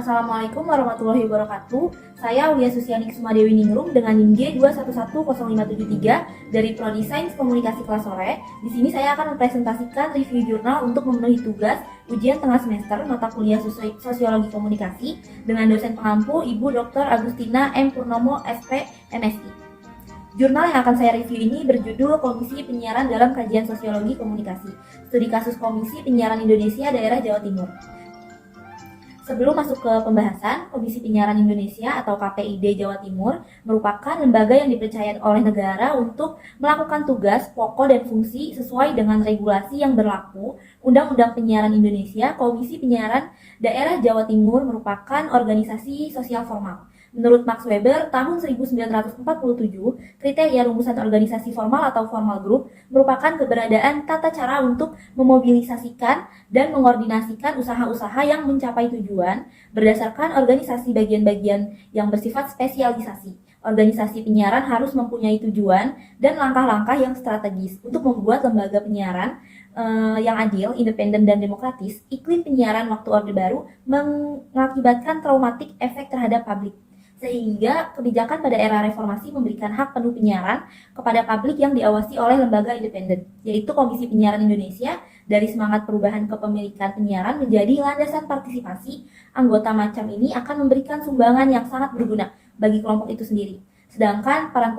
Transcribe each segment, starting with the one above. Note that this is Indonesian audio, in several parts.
Assalamualaikum warahmatullahi wabarakatuh. Saya Aulia Susiani Kusumadewi Ningrum dengan NIM J211053 dari Prodi Sains Komunikasi kelas sore. Di sini saya akan mempresentasikan review jurnal untuk memenuhi tugas ujian tengah semester mata kuliah Sosiologi Komunikasi dengan dosen pengampu Ibu Dr. Agustina M. Purnomo, SP, MSI. Jurnal yang akan saya review ini berjudul Komisi Penyiaran dalam Kajian Sosiologi Komunikasi, Studi Kasus Komisi Penyiaran Indonesia Daerah Jawa Timur. Sebelum masuk ke pembahasan, Komisi Penyiaran Indonesia atau KPID Jawa Timur merupakan lembaga yang dipercaya oleh negara untuk melakukan tugas, pokok, dan fungsi sesuai dengan regulasi yang berlaku. Undang-Undang Penyiaran Indonesia, Komisi Penyiaran Daerah Jawa Timur merupakan organisasi sosial formal. Menurut Max Weber, tahun 1947, kriteria rumusan organisasi formal atau formal group merupakan keberadaan tata cara untuk memobilisasikan dan mengordinasikan usaha-usaha yang mencapai tujuan berdasarkan organisasi bagian-bagian yang bersifat spesialisasi. Organisasi penyiaran harus mempunyai tujuan dan langkah-langkah yang strategis untuk membuat lembaga penyiaran yang adil, independen, dan demokratis. Iklim penyiaran waktu Orde Baru mengakibatkan traumatik efek terhadap publik, sehingga kebijakan pada era reformasi memberikan hak penuh penyiaran kepada publik yang diawasi oleh lembaga independen, yaitu Komisi Penyiaran Indonesia. Dari semangat perubahan kepemilikan penyiaran menjadi landasan partisipasi, anggota macam ini akan memberikan sumbangan yang sangat berguna bagi kelompok itu sendiri. Sedangkan peran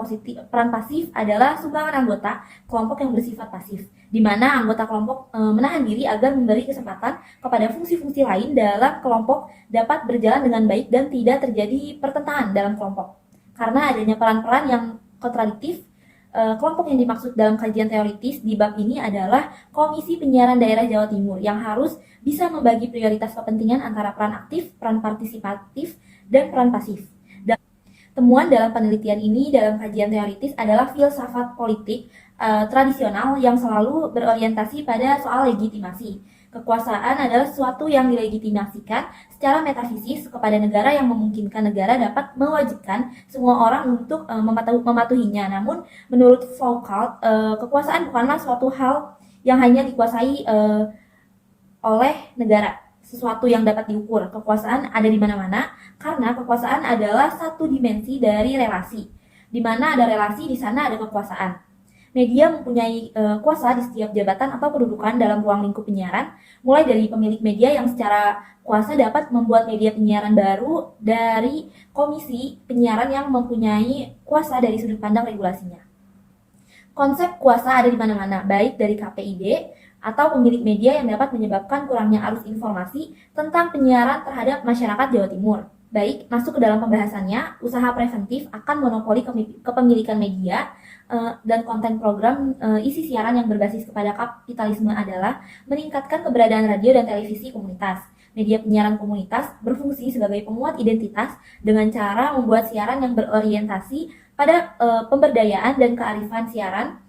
pasif adalah sumbangan anggota kelompok yang bersifat pasif, di mana anggota kelompok menahan diri agar memberi kesempatan kepada fungsi-fungsi lain dalam kelompok dapat berjalan dengan baik dan tidak terjadi pertentangan dalam kelompok. Karena adanya peran-peran yang kontradiktif, kelompok yang dimaksud dalam kajian teoritis di bab ini adalah Komisi Penyiaran Daerah Jawa Timur yang harus bisa membagi prioritas kepentingan antara peran aktif, peran partisipatif, dan peran pasif. Temuan dalam penelitian ini dalam kajian teoritis adalah filsafat politik tradisional yang selalu berorientasi pada soal legitimasi. Kekuasaan adalah sesuatu yang dilegitimasikan secara metafisis kepada negara yang memungkinkan negara dapat mewajibkan semua orang untuk mematuhinya. Namun, menurut Foucault, kekuasaan bukanlah suatu hal yang hanya dikuasai oleh negara, sesuatu yang dapat diukur. Kekuasaan ada di mana-mana karena kekuasaan adalah satu dimensi dari relasi. Di mana ada relasi, di sana ada kekuasaan. Media mempunyai kuasa di setiap jabatan atau kedudukan dalam ruang lingkup penyiaran, mulai dari pemilik media yang secara kuasa dapat membuat media penyiaran baru dari komisi penyiaran yang mempunyai kuasa dari sudut pandang regulasinya. Konsep kuasa ada di mana-mana, baik dari KPID atau pemilik media yang dapat menyebabkan kurangnya arus informasi tentang penyiaran terhadap masyarakat Jawa Timur. Baik, masuk ke dalam pembahasannya, usaha preventif akan monopoli kepemilikan media dan konten program isi siaran yang berbasis kepada kapitalisme adalah meningkatkan keberadaan radio dan televisi komunitas. Media penyiaran komunitas berfungsi sebagai penguat identitas dengan cara membuat siaran yang berorientasi pada pemberdayaan dan kearifan siaran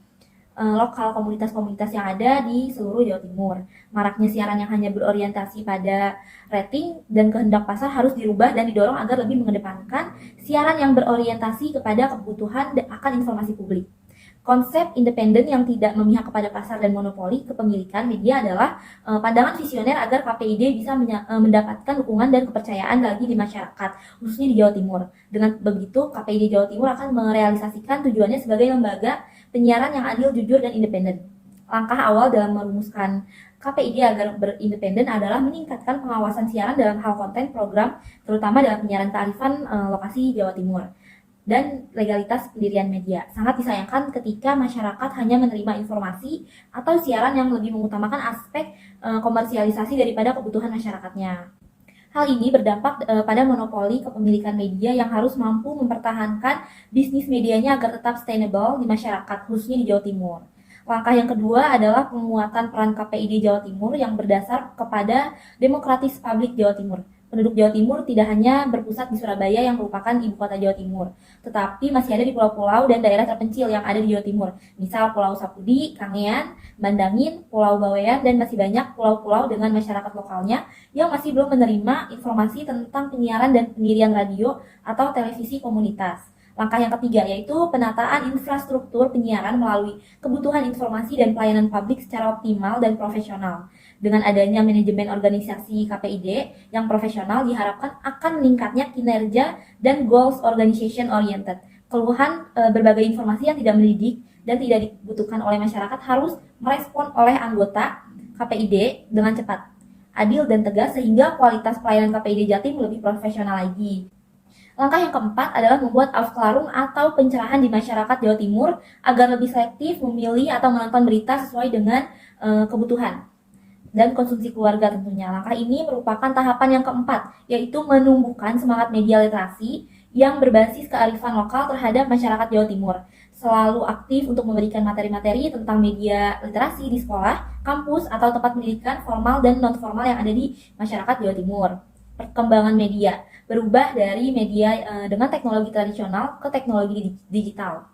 lokal komunitas-komunitas yang ada di seluruh Jawa Timur. Maraknya siaran yang hanya berorientasi pada rating dan kehendak pasar harus dirubah dan didorong agar lebih mengedepankan siaran yang berorientasi kepada kebutuhan akan informasi publik. Konsep independen yang tidak memihak kepada pasar dan monopoli kepemilikan media adalah pandangan visioner agar KPID bisa mendapatkan dukungan dan kepercayaan lagi di masyarakat, khususnya di Jawa Timur. Dengan begitu, KPID Jawa Timur akan merealisasikan tujuannya sebagai lembaga penyiaran yang adil, jujur, dan independen. Langkah awal dalam merumuskan KPID agar berindependen adalah meningkatkan pengawasan siaran dalam hal konten program, terutama dalam penyiaran kearifan lokasi Jawa Timur, dan legalitas pendirian media. Sangat disayangkan ketika masyarakat hanya menerima informasi atau siaran yang lebih mengutamakan aspek komersialisasi daripada kebutuhan masyarakatnya. Hal ini berdampak pada monopoli kepemilikan media yang harus mampu mempertahankan bisnis medianya agar tetap sustainable di masyarakat, khususnya di Jawa Timur. Langkah yang kedua adalah penguatan peran KPID Jawa Timur yang berdasar kepada demokratis publik Jawa Timur. Penduduk Jawa Timur tidak hanya berpusat di Surabaya yang merupakan ibu kota Jawa Timur, tetapi masih ada di pulau-pulau dan daerah terpencil yang ada di Jawa Timur. Misal Pulau Sapudi, Kangean, Bandangin, Pulau Bawean, dan masih banyak pulau-pulau dengan masyarakat lokalnya yang masih belum menerima informasi tentang penyiaran dan pendirian radio atau televisi komunitas. Langkah yang ketiga yaitu penataan infrastruktur penyiaran melalui kebutuhan informasi dan pelayanan publik secara optimal dan profesional. Dengan adanya manajemen organisasi KPID yang profesional diharapkan akan meningkatnya kinerja dan goals organization oriented. Keluhan berbagai informasi yang tidak mendidik dan tidak dibutuhkan oleh masyarakat harus merespon oleh anggota KPID dengan cepat, adil dan tegas sehingga kualitas pelayanan KPID Jatim lebih profesional lagi. Langkah yang keempat adalah membuat aufklärung atau pencerahan di masyarakat Jawa Timur agar lebih selektif memilih atau menonton berita sesuai dengan kebutuhan dan konsumsi keluarga tentunya. Langkah ini merupakan tahapan yang keempat, yaitu menumbuhkan semangat media literasi yang berbasis kearifan lokal terhadap masyarakat Jawa Timur. Selalu aktif untuk memberikan materi-materi tentang media literasi di sekolah, kampus, atau tempat pendidikan formal dan non-formal yang ada di masyarakat Jawa Timur. Perkembangan media berubah dari media dengan teknologi tradisional ke teknologi digital.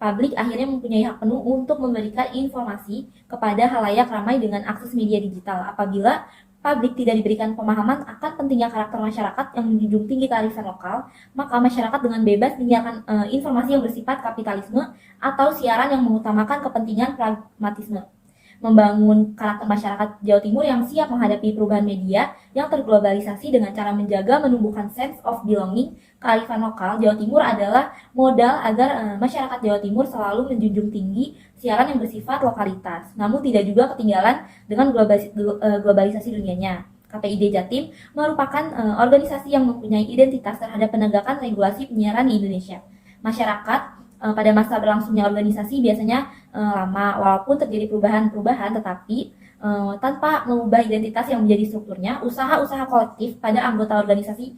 Publik akhirnya mempunyai hak penuh untuk memberikan informasi kepada halayak ramai dengan akses media digital. Apabila publik tidak diberikan pemahaman akan pentingnya karakter masyarakat yang menjunjung tinggi kearifan lokal, maka masyarakat dengan bebas menyiarkan informasi yang bersifat kapitalisme atau siaran yang mengutamakan kepentingan pragmatisme. Membangun karakter masyarakat Jawa Timur yang siap menghadapi perubahan media yang terglobalisasi dengan cara menjaga menumbuhkan sense of belonging kearifan lokal Jawa Timur adalah modal agar masyarakat Jawa Timur selalu menjunjung tinggi siaran yang bersifat lokalitas, namun tidak juga ketinggalan dengan globalisasi dunianya. KPID Jatim merupakan organisasi yang mempunyai identitas terhadap penegakan regulasi penyiaran di Indonesia. Masyarakat pada masa berlangsungnya organisasi biasanya lama, walaupun terjadi perubahan-perubahan, tetapi tanpa mengubah identitas yang menjadi strukturnya, usaha-usaha kolektif pada anggota organisasi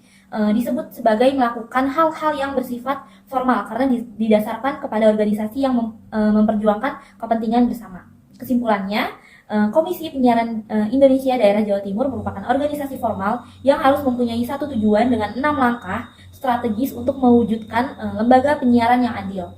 disebut sebagai melakukan hal-hal yang bersifat formal karena didasarkan kepada organisasi yang memperjuangkan kepentingan bersama. Kesimpulannya, Komisi Penyiaran Indonesia Daerah Jawa Timur merupakan organisasi formal yang harus mempunyai satu tujuan dengan 6 langkah strategis untuk mewujudkan lembaga penyiaran yang adil,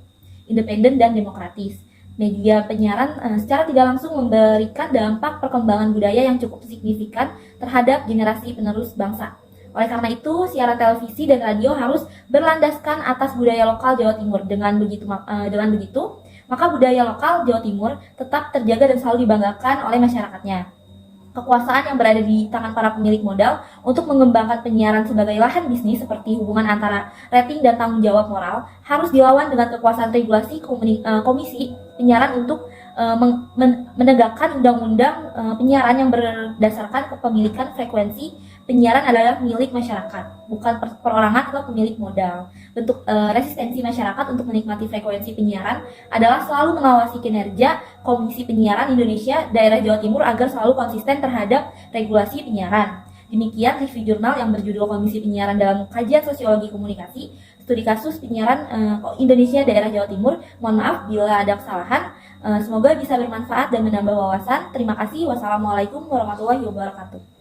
independen, dan demokratis. Media penyiaran secara tidak langsung memberikan dampak perkembangan budaya yang cukup signifikan terhadap generasi penerus bangsa. Oleh karena itu, siaran televisi dan radio harus berlandaskan atas budaya lokal Jawa Timur. Dengan begitu, maka budaya lokal Jawa Timur tetap terjaga dan selalu dibanggakan oleh masyarakatnya. Kekuasaan yang berada di tangan para pemilik modal untuk mengembangkan penyiaran sebagai lahan bisnis seperti hubungan antara rating dan tanggung jawab moral harus dilawan dengan kekuasaan regulasi komisi penyiaran untuk menegakkan undang-undang penyiaran yang berdasarkan kepemilikan frekuensi penyiaran adalah milik masyarakat, bukan perorangan atau pemilik modal. Bentuk resistensi masyarakat untuk menikmati frekuensi penyiaran adalah selalu mengawasi kinerja Komisi Penyiaran Indonesia Daerah Jawa Timur agar selalu konsisten terhadap regulasi penyiaran. Demikian review jurnal yang berjudul Komisi Penyiaran dalam Kajian Sosiologi Komunikasi, Studi Kasus Penyiaran Indonesia Daerah Jawa Timur. Mohon maaf bila ada kesalahan. Semoga bisa bermanfaat dan menambah wawasan. Terima kasih. Wassalamualaikum warahmatullahi wabarakatuh.